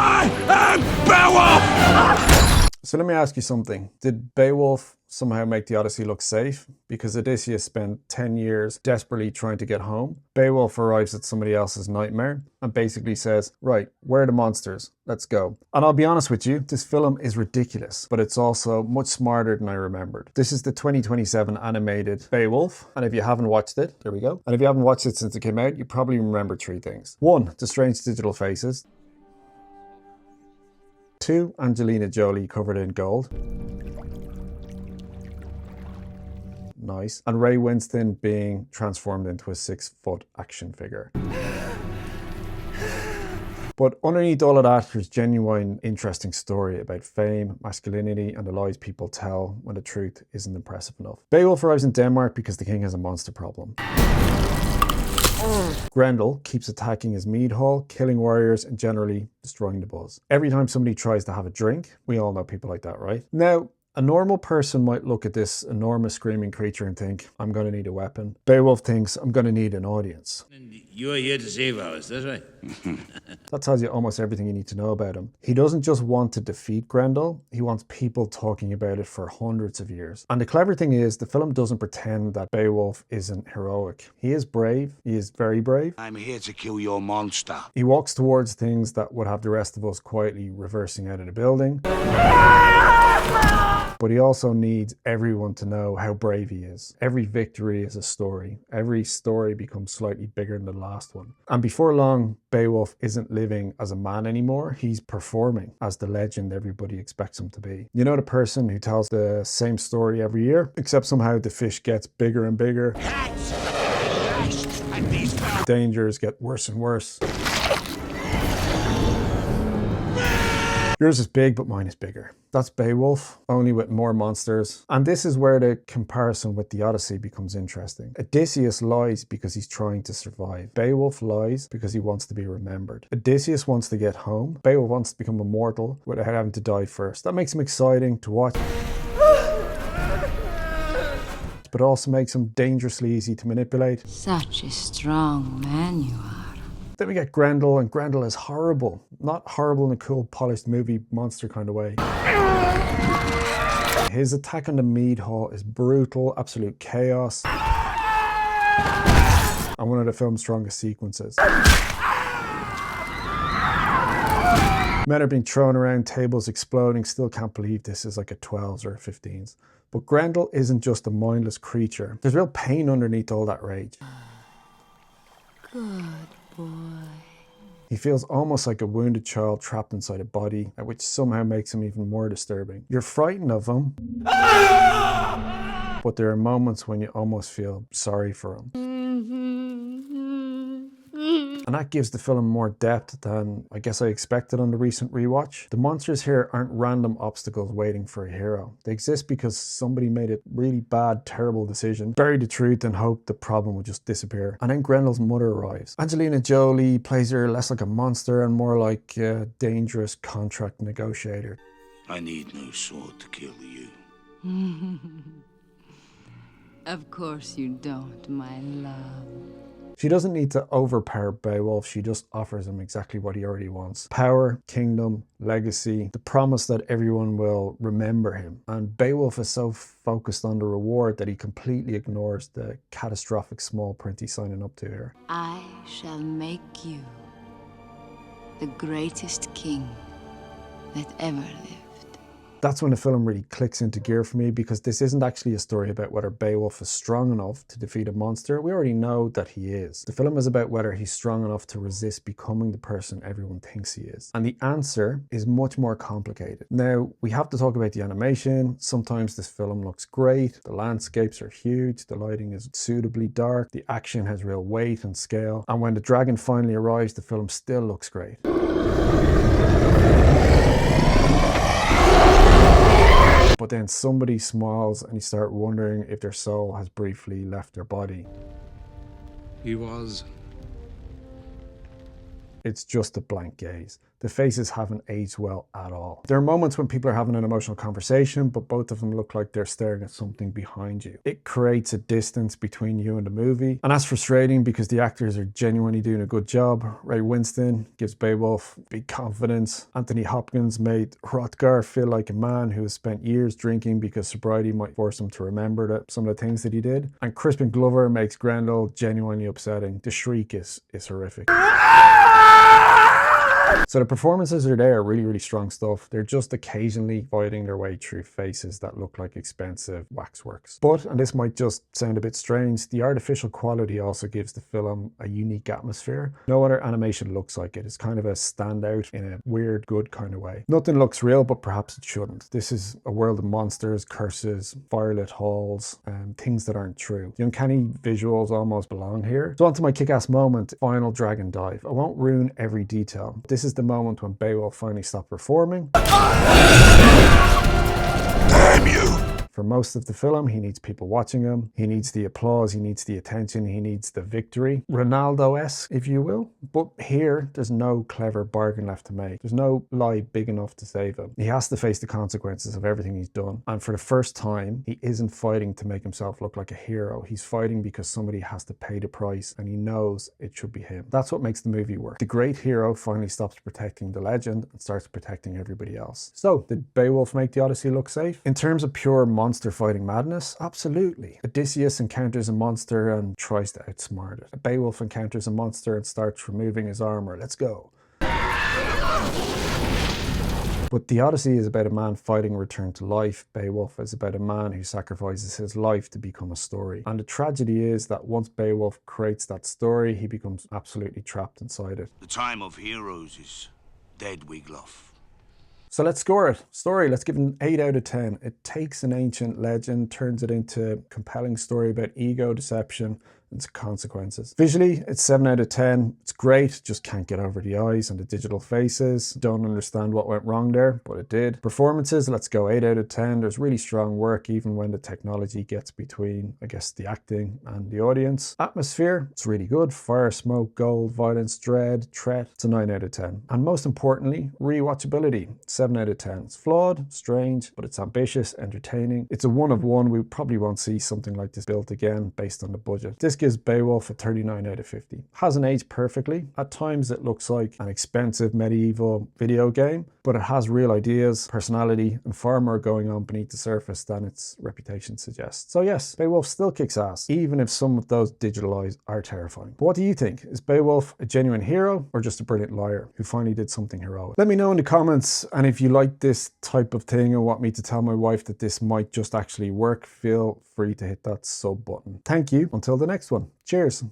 I am Beowulf! So let me ask you something. Did Beowulf somehow make the Odyssey look safe? Because Odysseus spent 10 years desperately trying to get home. Beowulf arrives at somebody else's nightmare and basically says, right, where are the monsters? Let's go. And I'll be honest with you, this film is ridiculous, but it's also much smarter than I remembered. This is the 2027 animated Beowulf, and if you haven't watched it, there we go. And if you haven't watched it since it came out, you probably remember three things. One, the strange digital faces. Two, Angelina Jolie covered in gold. Nice. And Winstone being transformed into a 6-foot action figure. But underneath all of that, there's genuine, interesting story about fame, masculinity, and the lies people tell when the truth isn't impressive enough. Beowulf arrives in Denmark because the king has a monster problem. Grendel keeps attacking his mead hall, killing warriors, and generally destroying the buzz. Every time somebody tries to have a drink, we all know people like that, right? Now, a normal person might look at this enormous screaming creature and think, I'm going to need a weapon. Beowulf thinks, I'm going to need an audience. And you're here to save ours, that's right. That tells you almost everything you need to know about him. He doesn't just want to defeat Grendel, he wants people talking about it for hundreds of years. And the clever thing is, the film doesn't pretend that Beowulf isn't heroic. He is brave, he is very brave. I'm here to kill your monster. He walks towards things that would have the rest of us quietly reversing out of the building. But he also needs everyone to know how brave he is. Every victory is a story. Every story becomes slightly bigger than the last one. And before long, Beowulf isn't living as a man anymore. He's performing as the legend everybody expects him to be. You know, the person who tells the same story every year, except somehow the fish gets bigger and bigger. Dangers get worse and worse. Yours is big, but mine is bigger. That's Beowulf, only with more monsters. And this is where the comparison with the Odyssey becomes interesting. Odysseus lies because he's trying to survive. Beowulf lies because he wants to be remembered. Odysseus wants to get home. Beowulf wants to become immortal without having to die first. That makes him exciting to watch. But also makes him dangerously easy to manipulate. Such a strong man you are. Then we get Grendel, and Grendel is horrible. Not horrible in a cool, polished movie monster kind of way. His attack on the mead hall is brutal, absolute chaos. And one of the film's strongest sequences. Men are being thrown around, tables exploding. Still can't believe this is like a 12s or a 15s. But Grendel isn't just a mindless creature. There's real pain underneath all that rage. Good boy. He feels almost like a wounded child trapped inside a body, which somehow makes him even more disturbing. You're frightened of him, but there are moments when you almost feel sorry for him. And that gives the film more depth than I guess I expected on the recent rewatch. The monsters here aren't random obstacles waiting for a hero. They exist because somebody made a really bad, terrible decision, buried the truth and hoped the problem would just disappear. And then Grendel's mother arrives. Angelina Jolie plays her less like a monster and more like a dangerous contract negotiator. I need no sword to kill you. Of course you don't, my love. She doesn't need to overpower Beowulf, she just offers him exactly what he already wants. Power, kingdom, legacy, the promise that everyone will remember him. And Beowulf is so focused on the reward that he completely ignores the catastrophic small print he's signing up to here. I shall make you the greatest king that ever lived. That's when the film really clicks into gear for me, because this isn't actually a story about whether Beowulf is strong enough to defeat a monster. We already know that he is. The film is about whether he's strong enough to resist becoming the person everyone thinks he is. And the answer is much more complicated. Now, we have to talk about the animation. Sometimes this film looks great. The landscapes are huge. The lighting is suitably dark. The action has real weight and scale. And when the dragon finally arrives, the film still looks great. But then somebody smiles and you start wondering if their soul has briefly left their body. He was It's just a blank gaze. The faces haven't aged well at all. There are moments when people are having an emotional conversation, but both of them look like they're staring at something behind you. It creates a distance between you and the movie, and that's frustrating because the actors are genuinely doing a good job. Ray Winstone gives Beowulf big confidence. Anthony Hopkins made Hrothgar feel like a man who has spent years drinking because sobriety might force him to remember some of the things that he did. And Crispin Glover makes Grendel genuinely upsetting. The shriek is horrific. So the performances are there, really strong stuff. They're just occasionally fighting their way through faces that look like expensive waxworks. But, and this might just sound a bit strange, the artificial quality also gives the film a unique atmosphere. No other animation looks like it. It's kind of a standout in a weird, good kind of way. Nothing looks real, but perhaps it shouldn't. This is a world of monsters, curses, firelit halls, and things that aren't true. The uncanny visuals almost belong here. So on to my kick-ass moment, final dragon dive. I won't ruin every detail. This is the moment when Beowulf finally stopped performing. Damn you! For most of the film, he needs people watching him. He needs the applause, he needs the attention, he needs the victory. Ronaldo-esque, if you will. But here, there's no clever bargain left to make. There's no lie big enough to save him. He has to face the consequences of everything he's done. And for the first time, he isn't fighting to make himself look like a hero. He's fighting because somebody has to pay the price, and he knows it should be him. That's what makes the movie work. The great hero finally stops protecting the legend and starts protecting everybody else. So, did Beowulf make the Odyssey look safe? In terms of pure monster fighting madness? Absolutely. Odysseus encounters a monster and tries to outsmart it. Beowulf encounters a monster and starts removing his armour. Let's go. But the Odyssey is about a man fighting a return to life. Beowulf is about a man who sacrifices his life to become a story. And the tragedy is that once Beowulf creates that story, he becomes absolutely trapped inside it. The time of heroes is dead, Wiglaf. So let's score it. Story, let's give it an 8 out of 10. It takes an ancient legend, turns it into a compelling story about ego, deception, and its consequences. Visually, it's 7 out of 10. It's great, just can't get over the eyes and the digital faces. Don't understand what went wrong there, but it did. Performances, let's go 8 out of 10. There's really strong work, even when the technology gets between, I guess, the acting and the audience. Atmosphere, it's really good. Fire, smoke, gold, violence, dread, threat. It's a 9 out of 10. And most importantly, rewatchability, 7 out of 10. It's flawed, strange, but it's ambitious, entertaining. It's a one of one. We probably won't see something like this built again based on the budget. This gives Beowulf a 39 out of 50. Hasn't aged perfectly. At times it looks like an expensive medieval video game, but it has real ideas, personality, and far more going on beneath the surface than its reputation suggests. So yes, Beowulf still kicks ass, even if some of those digital eyes are terrifying. But what do you think? Is Beowulf a genuine hero or just a brilliant liar who finally did something heroic? Let me know in the comments, and if you like this type of thing and want me to tell my wife that this might just actually work, feel free to hit that sub button. Thank you. Until the next one. Cheers.